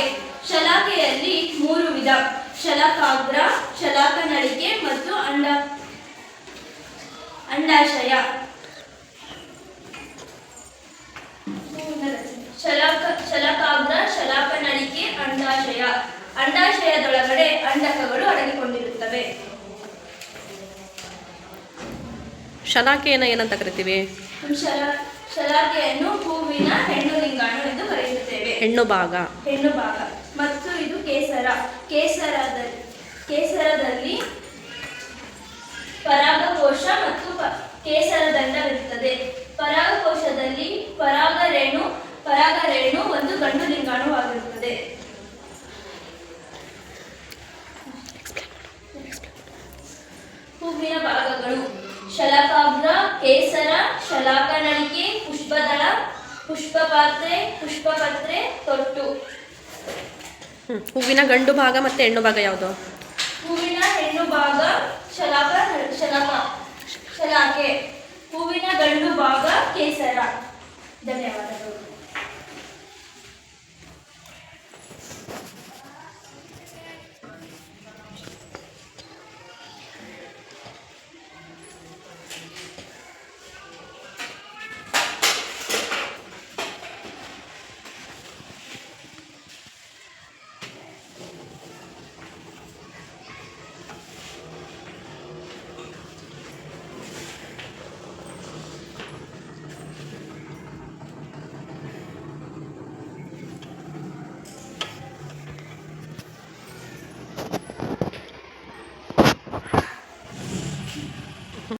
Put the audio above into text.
ಶಲಾಕೆ. ಶಲಾಕೆಯಲ್ಲಿ 3 ವಿಧ: ಶಲಾಕಾಗ್ರ, ಶಲಾಕನಳಿಕೆ ಮತ್ತು ಅಂಡಾಶಯ. ಶಲಾಕಾಗ್ರ, ಶಲಾಕನಳಿಕೆ, ಅಂಡಾಶಯ. ಅಂಡಾಶಯದೊಳಗಡೆ ಅಂಡಕಗಳು ಅಡಗಿಕೊಂಡಿರುತ್ತವೆ. ಶಲಾಕೆಯನ್ನು ಏನಂತ ಕರಿತೀವಿ? ಶಲಾಕೆಯನ್ನು ಹೂವಿನ ಹೆಣ್ಣು ಲಿಂಗಾಣು ಎಂದು ಕರೆಯುತ್ತೇವೆ. ಹೆಣ್ಣು ಭಾಗ. ಮತ್ತು ಇದು ಕೇಸರ. ಕೇಸರದಲ್ಲಿ ಪರಾಗಕೋಶ ಮತ್ತು ಕೇಸರದಂಡವಿರುತ್ತದೆ. ಪರಾಗಕೋಶದಲ್ಲಿ ಪರಾಗರೇಣು ಒಂದು ಗಂಡು ಲಿಂಗಾಣುವಾಗಿರುತ್ತದೆ. ಹೂವಿನ ಭಾಗಗಳು: ಶಲಾಕಾಗ್ರ, ಕೇಸರ, ಶಲಾಕನಳಿಕೆ, ಪುಷ್ಪದಳ, ಪುಷ್ಪಪತ್ರೆ, ತೊಟ್ಟು. ಹೂವಿನ ಗಂಡು ಭಾಗ ಮತ್ತು ಹೆಣ್ಣು ಭಾಗ ಯಾವುದು? ಹೂವಿನ ಹೆಣ್ಣು ಭಾಗ ಶಲಾಕೆ. ಹೂವಿನ ಗಂಡು ಭಾಗ ಕೇಸರ. ಧನ್ಯವಾದ.